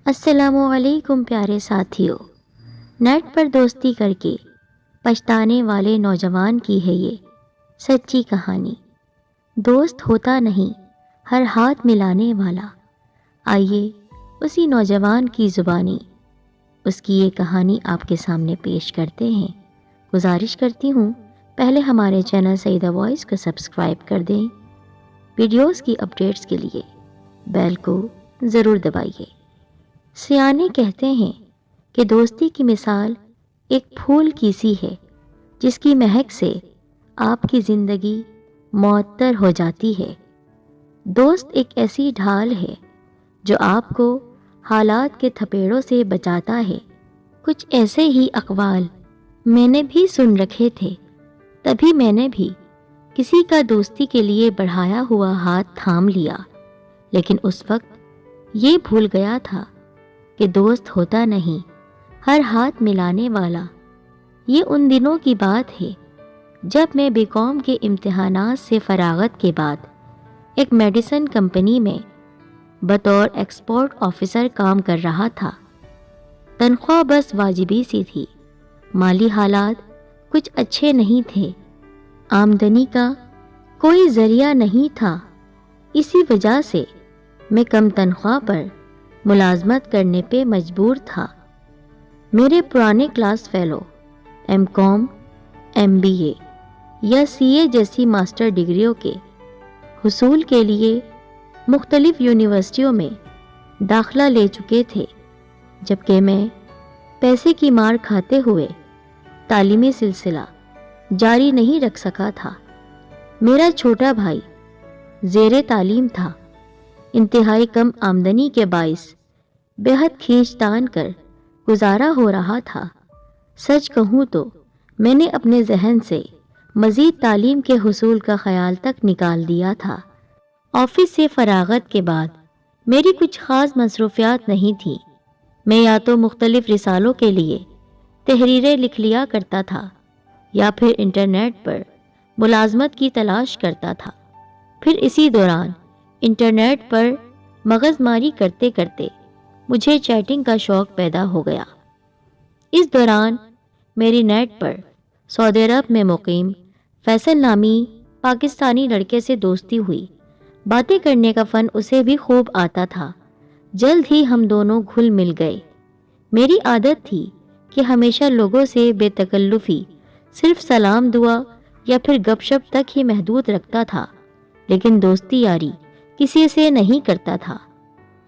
السلام علیکم پیارے ساتھیوں، نیٹ پر دوستی کر کے پچھتانے والے نوجوان کی ہے یہ سچی کہانی۔ دوست ہوتا نہیں ہر ہاتھ ملانے والا۔ آئیے اسی نوجوان کی زبانی اس کی یہ کہانی آپ کے سامنے پیش کرتے ہیں۔ گزارش کرتی ہوں پہلے ہمارے چینل سعیدہ وائس کو سبسکرائب کر دیں۔ ویڈیوز کی اپڈیٹس کے لیے بیل کو ضرور دبائیے۔ سیانے کہتے ہیں کہ دوستی کی مثال ایک پھول کی سی ہے جس کی مہک سے آپ کی زندگی معطر ہو جاتی ہے۔ دوست ایک ایسی ڈھال ہے جو آپ کو حالات کے تھپیڑوں سے بچاتا ہے۔ کچھ ایسے ہی اقوال میں نے بھی سن رکھے تھے، تبھی میں نے بھی کسی کا دوستی کے لیے بڑھایا ہوا ہاتھ تھام لیا، لیکن اس وقت یہ بھول گیا تھا کہ دوست ہوتا نہیں ہر ہاتھ ملانے والا۔ یہ ان دنوں کی بات ہے جب میں بی کام کے امتحانات سے فراغت کے بعد ایک میڈیسن کمپنی میں بطور ایکسپورٹ آفیسر کام کر رہا تھا۔ تنخواہ بس واجبی سی تھی، مالی حالات کچھ اچھے نہیں تھے، آمدنی کا کوئی ذریعہ نہیں تھا۔ اسی وجہ سے میں کم تنخواہ پر ملازمت کرنے پہ مجبور تھا۔ میرے پرانے کلاس فیلو ایم کام، ایم بی اے یا سی اے جیسی ماسٹر ڈگریوں کے حصول کے لیے مختلف یونیورسٹیوں میں داخلہ لے چکے تھے، جبکہ میں پیسے کی مار کھاتے ہوئے تعلیمی سلسلہ جاری نہیں رکھ سکا تھا۔ میرا چھوٹا بھائی زیر تعلیم تھا۔ انتہائی کم آمدنی کے باعث بے حد کھینچ تان کر گزارا ہو رہا تھا۔ سچ کہوں تو میں نے اپنے ذہن سے مزید تعلیم کے حصول کا خیال تک نکال دیا تھا۔ آفس سے فراغت کے بعد میری کچھ خاص مصروفیات نہیں تھیں۔ میں یا تو مختلف رسالوں کے لیے تحریریں لکھ لیا کرتا تھا یا پھر انٹرنیٹ پر ملازمت کی تلاش کرتا تھا۔ پھر اسی دوران انٹرنیٹ پر مغز ماری کرتے کرتے مجھے چیٹنگ کا شوق پیدا ہو گیا۔ اس دوران میری نیٹ پر سعودی عرب میں مقیم فیصل نامی پاکستانی لڑکے سے دوستی ہوئی۔ باتیں کرنے کا فن اسے بھی خوب آتا تھا۔ جلد ہی ہم دونوں گھل مل گئے۔ میری عادت تھی کہ ہمیشہ لوگوں سے بے تکلفی صرف سلام دعا یا پھر گپ شپ تک ہی محدود رکھتا تھا، لیکن دوستی یاری کسی سے نہیں کرتا تھا۔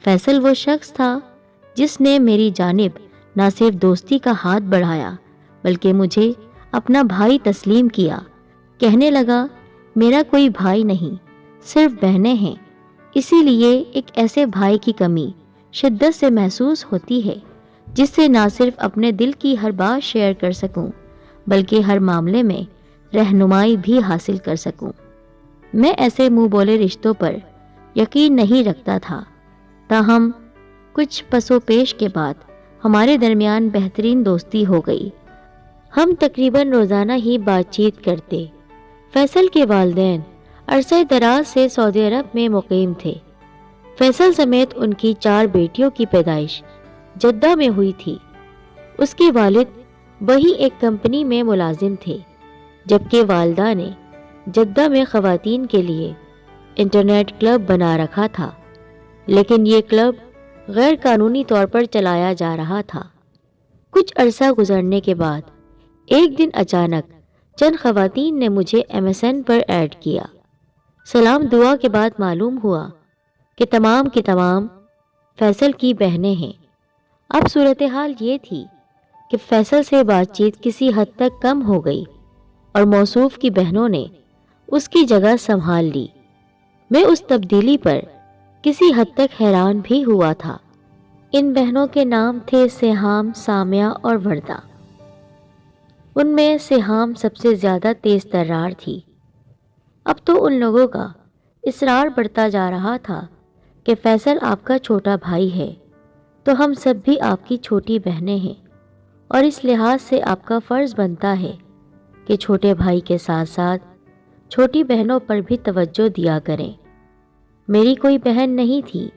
فیصل وہ شخص تھا جس نے میری جانب نہ صرف دوستی کا ہاتھ بڑھایا بلکہ مجھے اپنا بھائی تسلیم کیا۔ کہنے لگا، میرا کوئی بھائی نہیں، صرف بہنیں ہیں، اسی لیے ایک ایسے بھائی کی کمی شدت سے محسوس ہوتی ہے جس سے نہ صرف اپنے دل کی ہر بات شیئر کر سکوں بلکہ ہر معاملے میں رہنمائی بھی حاصل کر سکوں۔ میں ایسے منہ بولے رشتوں پر یقین نہیں رکھتا تھا، تاہم کچھ پس و پیش کے بعد ہمارے درمیان بہترین دوستی ہو گئی۔ ہم تقریباً روزانہ ہی بات چیت کرتے۔ فیصل کے والدین عرصہ دراز سے سعودی عرب میں مقیم تھے۔ فیصل سمیت ان کی 4 بیٹیوں کی پیدائش جدہ میں ہوئی تھی۔ اس کے والد وہی ایک کمپنی میں ملازم تھے، جبکہ والدہ نے جدہ میں خواتین کے لیے انٹرنیٹ کلب بنا رکھا تھا، لیکن یہ کلب غیر قانونی طور پر چلایا جا رہا تھا۔ کچھ عرصہ گزرنے کے بعد ایک دن اچانک چند خواتین نے مجھے MSN پر ایڈ کیا۔ سلام دعا کے بعد معلوم ہوا کہ تمام کی تمام فیصل کی بہنیں ہیں۔ اب صورتحال یہ تھی کہ فیصل سے بات چیت کسی حد تک کم ہو گئی اور موصوف کی بہنوں نے اس کی جگہ سنبھال لی۔ میں اس تبدیلی پر کسی حد تک حیران بھی ہوا تھا۔ ان بہنوں کے نام تھے سیہام، سامیہ اور وردہ۔ ان میں سیہام سب سے زیادہ تیز ترار تھی۔ اب تو ان لوگوں کا اصرار بڑھتا جا رہا تھا کہ فیصل آپ کا چھوٹا بھائی ہے تو ہم سب بھی آپ کی چھوٹی بہنیں ہیں، اور اس لحاظ سے آپ کا فرض بنتا ہے کہ چھوٹے بھائی کے ساتھ ساتھ چھوٹی بہنوں پر بھی توجہ دیا کریں۔ میری کوئی بہن نہیں تھی،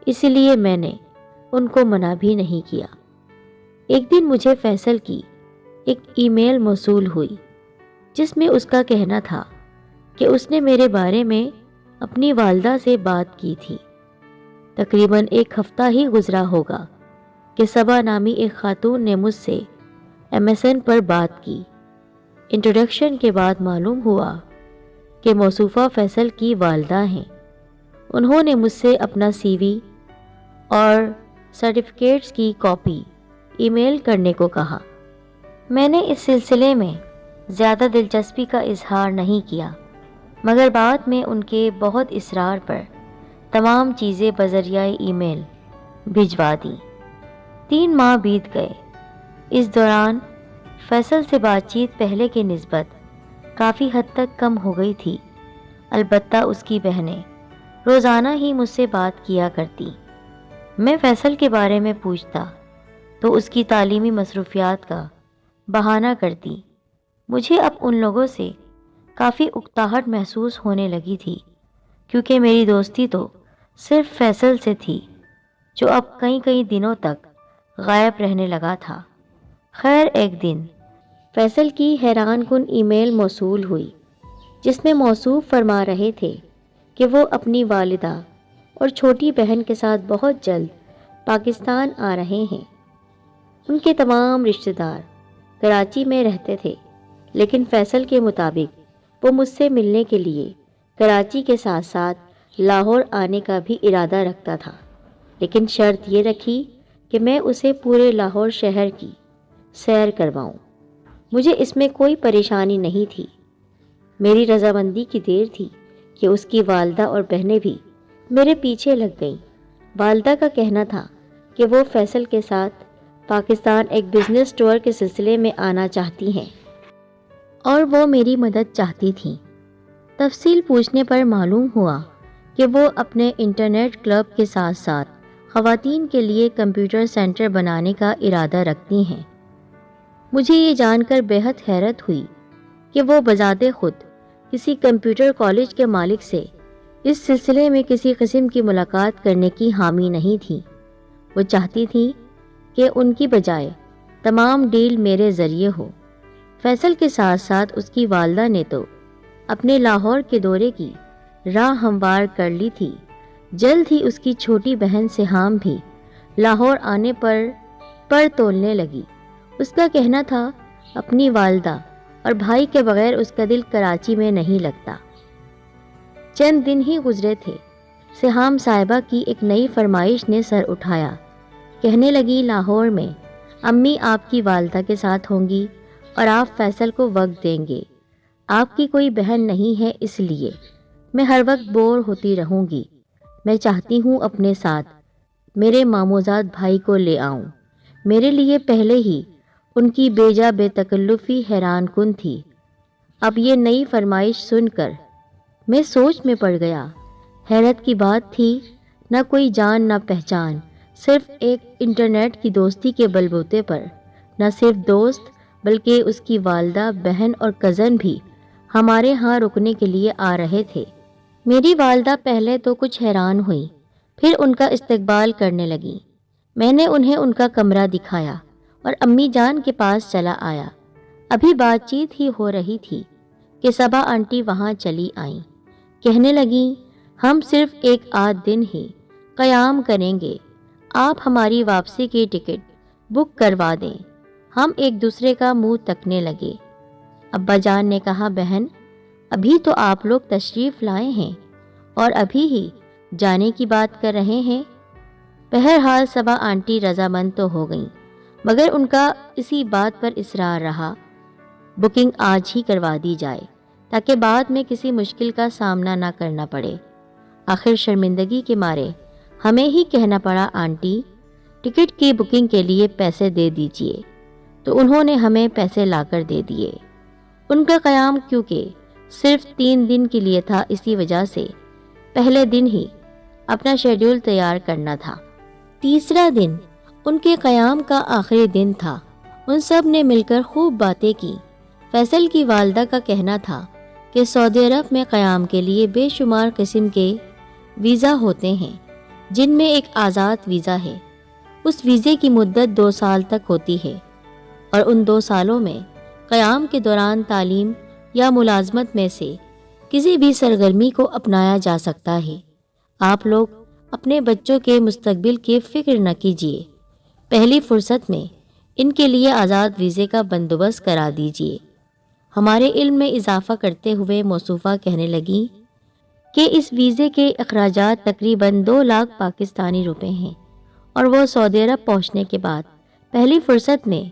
اسی لیے میں نے ان کو منع بھی نہیں کیا۔ ایک دن مجھے فیصل کی ایک ای میل موصول ہوئی جس میں اس کا کہنا تھا کہ اس نے میرے بارے میں اپنی والدہ سے بات کی تھی۔ تقریباً ایک ہفتہ ہی گزرا ہوگا کہ صبا نامی ایک خاتون نے مجھ سے MSN پر بات کی۔ انٹروڈکشن کے بعد معلوم ہوا کہ موصوفہ فیصل کی والدہ ہیں۔ انہوں نے مجھ سے اپنا CV اور سرٹیفکیٹس کی کاپی ای میل کرنے کو کہا۔ میں نے اس سلسلے میں زیادہ دلچسپی کا اظہار نہیں کیا، مگر بعد میں ان کے بہت اصرار پر تمام چیزیں بذریعہ ای میل بھجوا دیں۔ 3 ماہ بیت گئے۔ اس دوران فیصل سے بات چیت پہلے کی نسبت کافی حد تک کم ہو گئی تھی۔ البتہ اس کی بہنیں روزانہ ہی مجھ سے بات کیا کرتی۔ میں فیصل کے بارے میں پوچھتا تو اس کی تعلیمی مصروفیات کا بہانہ کرتی۔ مجھے اب ان لوگوں سے کافی اکتاہٹ محسوس ہونے لگی تھی، کیونکہ میری دوستی تو صرف فیصل سے تھی جو اب کئی دنوں تک غائب رہنے لگا تھا۔ خیر، ایک دن فیصل کی حیران کن ای میل موصول ہوئی جس میں موصوف فرما رہے تھے کہ وہ اپنی والدہ اور چھوٹی بہن کے ساتھ بہت جلد پاکستان آ رہے ہیں۔ ان کے تمام رشتہ دار کراچی میں رہتے تھے، لیکن فیصل کے مطابق وہ مجھ سے ملنے کے لیے کراچی کے ساتھ ساتھ لاہور آنے کا بھی ارادہ رکھتا تھا، لیکن شرط یہ رکھی کہ میں اسے پورے لاہور شہر کی سیر کرواؤں۔ مجھے اس میں کوئی پریشانی نہیں تھی۔ میری رضامندی کی دیر تھی کہ اس کی والدہ اور بہنیں بھی میرے پیچھے لگ گئیں۔ والدہ کا کہنا تھا کہ وہ فیصل کے ساتھ پاکستان ایک بزنس ٹور کے سلسلے میں آنا چاہتی ہیں اور وہ میری مدد چاہتی تھیں۔ تفصیل پوچھنے پر معلوم ہوا کہ وہ اپنے انٹرنیٹ کلب کے ساتھ ساتھ خواتین کے لیے کمپیوٹر سینٹر بنانے کا ارادہ رکھتی ہیں۔ مجھے یہ جان کر بیحد حیرت ہوئی کہ وہ بذات خود کسی کمپیوٹر کالج کے مالک سے اس سلسلے میں کسی قسم کی ملاقات کرنے کی حامی نہیں تھی۔ وہ چاہتی تھی کہ ان کی بجائے تمام ڈیل میرے ذریعے ہو۔ فیصل کے ساتھ ساتھ اس کی والدہ نے تو اپنے لاہور کے دورے کی راہ ہموار کر لی تھی۔ جلد ہی اس کی چھوٹی بہن سہام بھی لاہور آنے پر تولنے لگی۔ اس کا کہنا تھا اپنی والدہ اور بھائی کے بغیر اس کا دل کراچی میں نہیں لگتا۔ چند دن ہی گزرے تھے، سہام صاحبہ کی ایک نئی فرمائش نے سر اٹھایا۔ کہنے لگی، لاہور میں امی آپ کی والدہ کے ساتھ ہوں گی اور آپ فیصل کو وقت دیں گے۔ آپ کی کوئی بہن نہیں ہے، اس لیے میں ہر وقت بور ہوتی رہوں گی۔ میں چاہتی ہوں اپنے ساتھ میرے ماموزاد بھائی کو لے آؤں۔ میرے لیے پہلے ہی ان کی بیجا بے تکلفی حیران کن تھی۔ اب یہ نئی فرمائش سن کر میں سوچ میں پڑ گیا۔ حیرت کی بات تھی، نہ کوئی جان نہ پہچان، صرف ایک انٹرنیٹ کی دوستی کے بلبوتے پر نہ صرف دوست بلکہ اس کی والدہ، بہن اور کزن بھی ہمارے ہاں رکنے کے لیے آ رہے تھے۔ میری والدہ پہلے تو کچھ حیران ہوئی، پھر ان کا استقبال کرنے لگی۔ میں نے انہیں ان کا کمرہ دکھایا اور امی جان کے پاس چلا آیا۔ ابھی بات چیت ہی ہو رہی تھی کہ صبا آنٹی وہاں چلی آئیں۔ کہنے لگیں، ہم صرف ایک آدھ دن ہی قیام کریں گے، آپ ہماری واپسی کی ٹکٹ بک کروا دیں۔ ہم ایک دوسرے کا منہ تکنے لگے۔ ابا جان نے کہا، بہن ابھی تو آپ لوگ تشریف لائے ہیں اور ابھی ہی جانے کی بات کر رہے ہیں۔ بہرحال صبا آنٹی رضامند تو ہو گئیں، مگر ان کا اسی بات پر اصرار رہا، بکنگ آج ہی کروا دی جائے تاکہ بعد میں کسی مشکل کا سامنا نہ کرنا پڑے۔ آخر شرمندگی کے مارے ہمیں ہی کہنا پڑا، آنٹی ٹکٹ کی بکنگ کے لیے پیسے دے دیجئے، تو انہوں نے ہمیں پیسے لا کر دے دیے۔ ان کا قیام کیونکہ صرف 3 دن کے لیے تھا، اسی وجہ سے پہلے دن ہی اپنا شیڈول تیار کرنا تھا۔ تیسرا دن ان کے قیام کا آخری دن تھا۔ ان سب نے مل کر خوب باتیں کی۔ فیصل کی والدہ کا کہنا تھا کہ سعودی عرب میں قیام کے لیے بے شمار قسم کے ویزا ہوتے ہیں، جن میں ایک آزاد ویزا ہے اس ویزے کی مدت 2 سال تک ہوتی ہے اور ان 2 سالوں میں قیام کے دوران تعلیم یا ملازمت میں سے کسی بھی سرگرمی کو اپنایا جا سکتا ہے۔ آپ لوگ اپنے بچوں کے مستقبل کی فکر نہ کیجیے، پہلی فرصت میں ان کے لیے آزاد ویزے کا بندوبست کرا دیجیے۔ ہمارے علم میں اضافہ کرتے ہوئے موصوفہ کہنے لگی کہ اس ویزے کے اخراجات تقریباً 2 لاکھ پاکستانی روپے ہیں اور وہ سعودی عرب پہنچنے کے بعد پہلی فرصت میں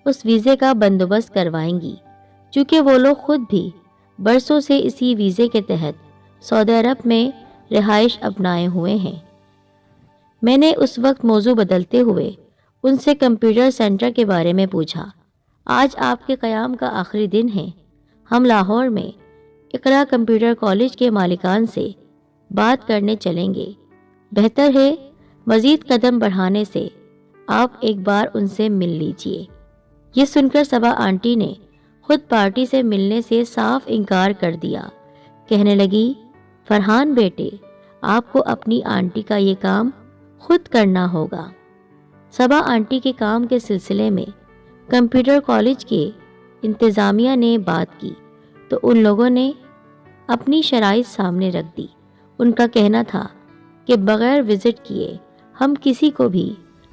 اس ویزے کا بندوبست کروائیں گی، چونکہ وہ لوگ خود بھی برسوں سے اسی ویزے کے تحت سعودی عرب میں رہائش اپنائے ہوئے ہیں۔ میں نے اس وقت موضوع بدلتے ہوئے ان سے کمپیوٹر سینٹر کے بارے میں پوچھا۔ آج آپ کے قیام کا آخری دن ہے، ہم لاہور میں اقرا کمپیوٹر کالج کے مالکان سے بات کرنے چلیں گے، بہتر ہے مزید قدم بڑھانے سے آپ ایک بار ان سے مل لیجئے۔ یہ سن کر صبا آنٹی نے خود پارٹی سے ملنے سے صاف انکار کر دیا، کہنے لگی فرحان بیٹے، آپ کو اپنی آنٹی کا یہ کام خود کرنا ہوگا۔ صبا آنٹی کے کام کے سلسلے میں کمپیوٹر کالج کے انتظامیہ نے بات کی تو ان لوگوں نے اپنی شرائط سامنے رکھ دی۔ ان کا کہنا تھا کہ بغیر وزٹ کیے ہم کسی کو بھی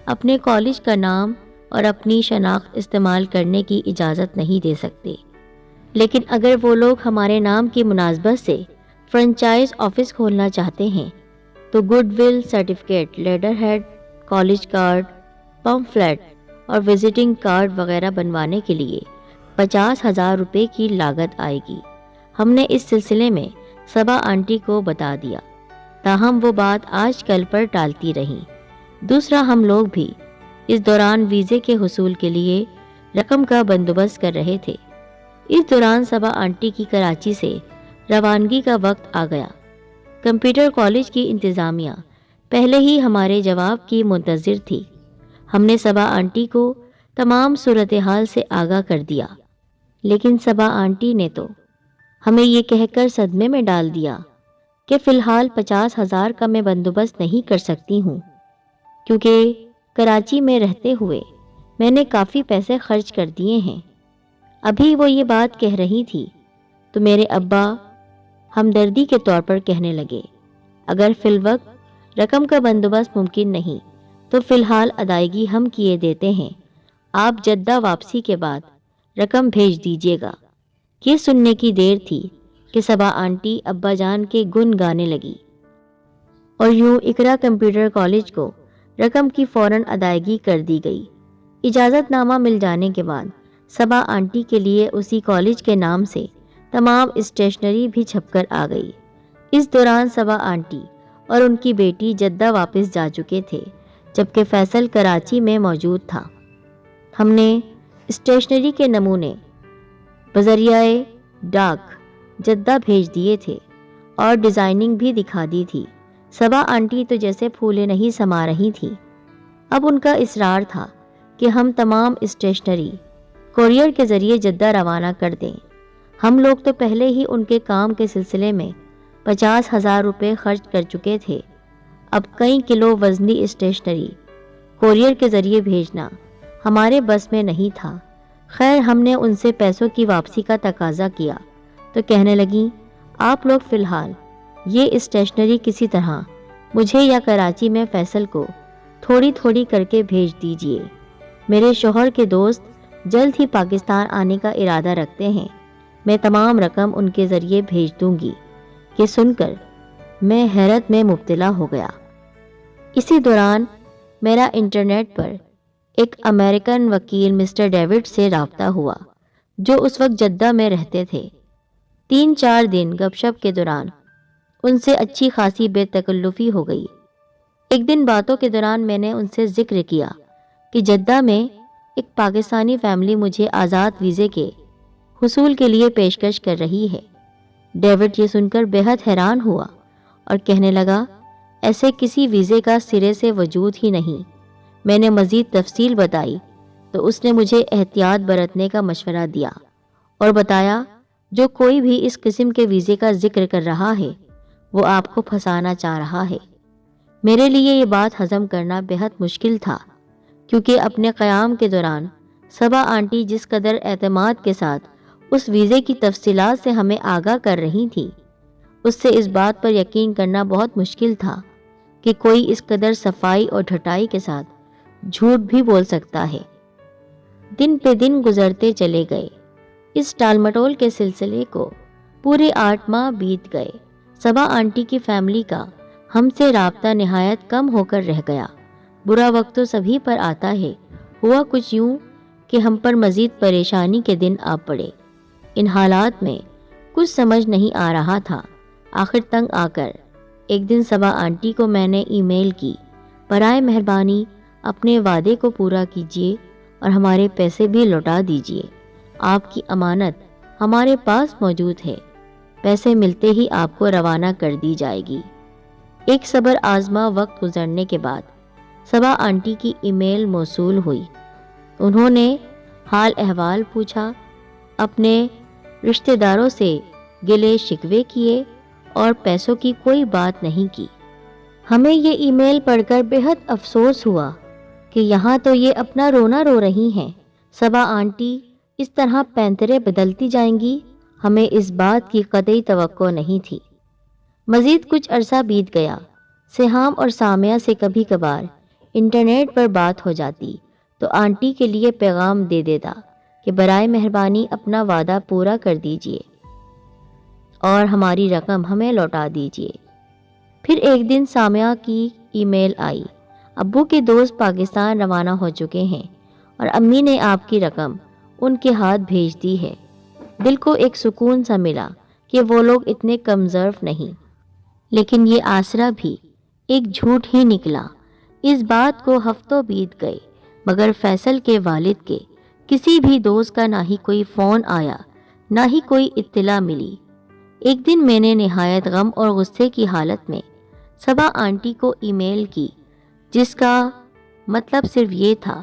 اپنے کالج کا نام اور اپنی شناخت استعمال کرنے کی اجازت نہیں دے سکتے، لیکن اگر وہ لوگ ہمارے نام کی مناسبت سے فرنچائز آفس کھولنا چاہتے ہیں تو good will certificate, letter head, college card, pamphlet اور وزٹنگ کارڈ وغیرہ بنوانے کے لیے 50,000 روپے کی لاگت آئے گی۔ ہم نے اس سلسلے میں صبا آنٹی کو بتا دیا، تاہم وہ بات آج کل پر ٹالتی رہیں۔ دوسرا، ہم لوگ بھی اس دوران ویزے کے حصول کے لیے رقم کا بندوبست کر رہے تھے۔ اس دوران صبا آنٹی کی کراچی سے روانگی کا وقت آ گیا۔ کمپیوٹر کالج کی انتظامیہ پہلے ہی ہمارے جواب کی منتظر تھی۔ ہم نے صبا آنٹی کو تمام صورتحال سے آگاہ کر دیا، لیکن صبا آنٹی نے تو ہمیں یہ کہہ کر صدمے میں ڈال دیا کہ فی الحال 50,000 کا میں بندوبست نہیں کر سکتی ہوں، کیونکہ کراچی میں رہتے ہوئے میں نے کافی پیسے خرچ کر دیے ہیں۔ ابھی وہ یہ بات کہہ رہی تھی تو میرے ابا ہمدردی کے طور پر کہنے لگے، اگر فی الوقت رقم کا بندوبست ممکن نہیں تو فی الحال ادائیگی ہم کیے دیتے ہیں، آپ جدہ واپسی کے بعد رقم بھیج دیجیے گا۔ یہ سننے کی دیر تھی کہ صبا آنٹی ابا جان کے گن گانے لگی اور یوں اقرا کمپیوٹر کالج کو رقم کی فوراً ادائیگی کر دی گئی۔ اجازت نامہ مل جانے کے بعد صبا آنٹی کے لیے اسی کالج کے نام سے تمام اسٹیشنری بھی چھپ کر آ گئی۔ اس دوران صبا آنٹی اور ان کی بیٹی جدہ واپس جا چکے تھے، جبکہ فیصل کراچی میں موجود تھا۔ ہم نے اسٹیشنری کے نمونے بذریعہ ڈاک جدہ بھیج دیے تھے اور ڈیزائننگ بھی دکھا دی تھی۔ صبا آنٹی تو جیسے پھولے نہیں سما رہی تھی۔ اب ان کا اصرار تھا کہ ہم تمام اسٹیشنری کوریئر کے ذریعے جدہ روانہ کر دیں۔ ہم لوگ تو پہلے ہی ان کے کام کے سلسلے میں 50,000 روپے خرچ کر چکے تھے، اب کئی کلو وزنی اسٹیشنری کوریئر کے ذریعے بھیجنا ہمارے بس میں نہیں تھا۔ خیر، ہم نے ان سے پیسوں کی واپسی کا تقاضا کیا تو کہنے لگیں، آپ لوگ فی الحال یہ اسٹیشنری کسی طرح مجھے یا کراچی میں فیصل کو تھوڑی تھوڑی کر کے بھیج دیجئے۔ میرے شوہر کے دوست جلد ہی پاکستان آنے کا ارادہ رکھتے ہیں، میں تمام رقم ان کے ذریعے بھیج دوں گی۔ یہ سن کر میں حیرت میں مبتلا ہو گیا۔ اسی دوران میرا انٹرنیٹ پر ایک امریکن وکیل مسٹر ڈیوڈ سے رابطہ ہوا، جو اس وقت جدہ میں رہتے تھے۔ 3-4 دن گپ شپ کے دوران ان سے اچھی خاصی بے تکلفی ہو گئی۔ ایک دن باتوں کے دوران میں نے ان سے ذکر کیا کہ جدہ میں ایک پاکستانی فیملی مجھے آزاد ویزے کے حصول کے لیے پیشکش کر رہی ہے۔ ڈیوڈ یہ سن کر بے حد حیران ہوا اور کہنے لگا، ایسے کسی ویزے کا سرے سے وجود ہی نہیں۔ میں نے مزید تفصیل بتائی تو اس نے مجھے احتیاط برتنے کا مشورہ دیا اور بتایا جو کوئی بھی اس قسم کے ویزے کا ذکر کر رہا ہے وہ آپ کو پھنسانا چاہ رہا ہے۔ میرے لیے یہ بات ہضم کرنا بے حد مشکل تھا، کیونکہ اپنے قیام کے دوران صبا آنٹی جس قدر اعتماد کے ساتھ اس ویزے کی تفصیلات سے ہمیں آگاہ کر رہی تھی، اس سے اس بات پر یقین کرنا بہت مشکل تھا کہ کوئی اس قدر صفائی اور ڈھٹائی کے ساتھ جھوٹ بھی بول سکتا ہے۔ دن پہ دن گزرتے چلے گئے، اس ٹال مٹول کے سلسلے کو پورے 8 ماہ بیت گئے۔ صبا آنٹی کی فیملی کا ہم سے رابطہ نہایت کم ہو کر رہ گیا۔ برا وقت تو سبھی پر آتا ہے، ہوا کچھ یوں کہ ہم پر مزید پریشانی کے دن آ پڑے۔ ان حالات میں کچھ سمجھ نہیں آ رہا تھا۔ آخر تنگ آ کر ایک دن صبا آنٹی کو میں نے ای میل کی، برائے مہربانی اپنے وعدے کو پورا کیجیے اور ہمارے پیسے بھی لوٹا دیجیے۔ آپ کی امانت ہمارے پاس موجود ہے، پیسے ملتے ہی آپ کو روانہ کر دی جائے گی۔ ایک صبر آزما وقت گزرنے کے بعد صبا آنٹی کی ای میل موصول ہوئی۔ انہوں نے حال احوال پوچھا، اپنے رشتہ داروں سے گلے شکوے کیے اور پیسوں کی کوئی بات نہیں کی۔ ہمیں یہ ای میل پڑھ کر بے حد افسوس ہوا کہ یہاں تو یہ اپنا رونا رو رہی ہیں، صبا آنٹی اس طرح پینترے بدلتی جائیں گی، ہمیں اس بات کی قطعی توقع نہیں تھی۔ مزید کچھ عرصہ بیت گیا۔ سہام اور سامیہ سے کبھی کبھار انٹرنیٹ پر بات ہو جاتی تو آنٹی کے لیے پیغام دے دیتا کہ برائے مہربانی اپنا وعدہ پورا کر دیجیے اور ہماری رقم ہمیں لوٹا دیجیے۔ پھر ایک دن سامیہ کی ای میل آئی، ابو کے دوست پاکستان روانہ ہو چکے ہیں اور امی نے آپ کی رقم ان کے ہاتھ بھیج دی ہے۔ دل کو ایک سکون سا ملا کہ وہ لوگ اتنے کمزرف نہیں، لیکن یہ آسرا بھی ایک جھوٹ ہی نکلا۔ اس بات کو ہفتوں بیت گئے مگر فیصل کے والد کے کسی بھی دوست کا نہ ہی کوئی فون آیا، نہ ہی کوئی اطلاع ملی۔ ایک دن میں نے نہایت غم اور غصے کی حالت میں صبا آنٹی کو ای میل کی، جس کا مطلب صرف یہ تھا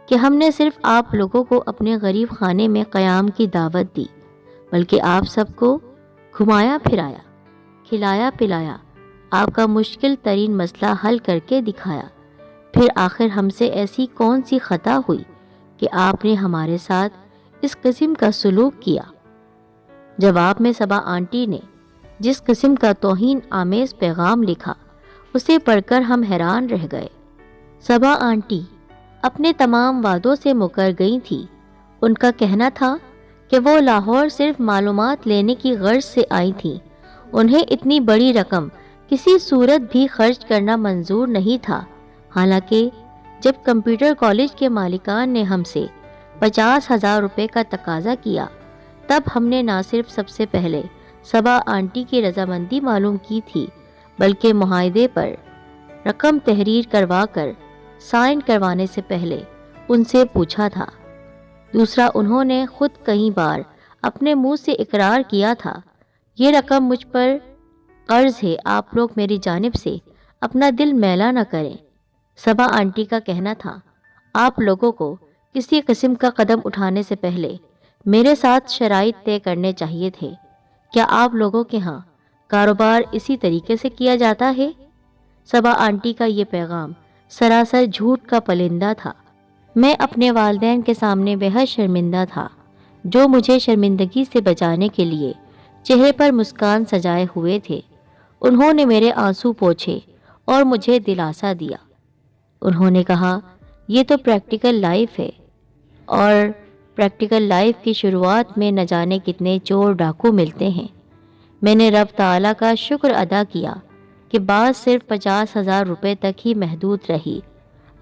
کہ ہم نے صرف آپ لوگوں کو اپنے غریب خانے میں قیام کی دعوت دی، بلکہ آپ سب کو گھمایا پھرایا، کھلایا پلایا، آپ کا مشکل ترین مسئلہ حل کر کے دکھایا۔ پھر آخر ہم سے ایسی کون سی خطا ہوئی کہ آپ نے ہمارے ساتھ اس قسم کا سلوک کیا؟ جواب میں صبا آنٹی نے جس قسم کا توہین آمیز پیغام لکھا، اسے پڑھ کر ہم حیران رہ گئے۔ صبا آنٹی اپنے تمام وعدوں سے مکر گئی تھی۔ ان کا کہنا تھا کہ وہ لاہور صرف معلومات لینے کی غرض سے آئی تھیں، انہیں اتنی بڑی رقم کسی صورت بھی خرچ کرنا منظور نہیں تھا۔ حالانکہ جب کمپیوٹر کالج کے مالکان نے ہم سے 50,000 روپے کا تقاضا کیا، تب ہم نے نہ صرف سب سے پہلے صبا آنٹی کی رضامندی معلوم کی تھی، بلکہ معاہدے پر رقم تحریر کروا کر سائن کروانے سے پہلے ان سے پوچھا تھا۔ دوسرا، انہوں نے خود کئی بار اپنے منہ سے اقرار کیا تھا، یہ رقم مجھ پر قرض ہے، آپ لوگ میری جانب سے اپنا دل میلا نہ کریں۔ صبا آنٹی کا کہنا تھا، آپ لوگوں کو کسی قسم کا قدم اٹھانے سے پہلے میرے ساتھ شرائط طے کرنے چاہیے تھے۔ کیا آپ لوگوں کے ہاں کاروبار اسی طریقے سے کیا جاتا ہے؟ صبا آنٹی کا یہ پیغام سراسر جھوٹ کا پلندہ تھا۔ میں اپنے والدین کے سامنے بے حد شرمندہ تھا، جو مجھے شرمندگی سے بچانے کے لیے چہرے پر مسکان سجائے ہوئے تھے۔ انہوں نے میرے آنسو پوچھے اور مجھے دلاسا دیا۔ انہوں نے کہا، یہ تو پریکٹیکل لائف ہے، اور پریکٹیکل لائف کی شروعات میں نہ جانے کتنے چور ڈاکو ملتے ہیں۔ میں نے رب تعالیٰ کا شکر ادا کیا کہ بات صرف 50,000 روپے تک ہی محدود رہی۔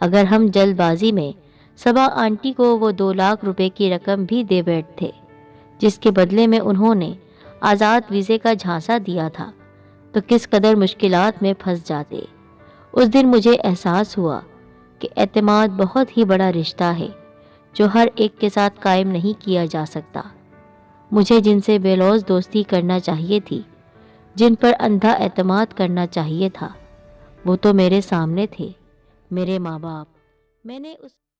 اگر ہم جلد بازی میں صبا آنٹی کو وہ 2 لاکھ روپے کی رقم بھی دے بیٹھتے، جس کے بدلے میں انہوں نے آزاد ویزے کا جھانسا دیا تھا، تو کس قدر مشکلات میں پھنس جاتے۔ اس دن مجھے احساس ہوا کہ اعتماد بہت ہی بڑا رشتہ ہے جو ہر ایک کے ساتھ قائم نہیں کیا جا سکتا۔ مجھے جن سے بے لوث دوستی کرنا چاہیے تھی، جن پر اندھا اعتماد کرنا چاہیے تھا، وہ تو میرے سامنے تھے، میرے ماں باپ۔ میں نے اس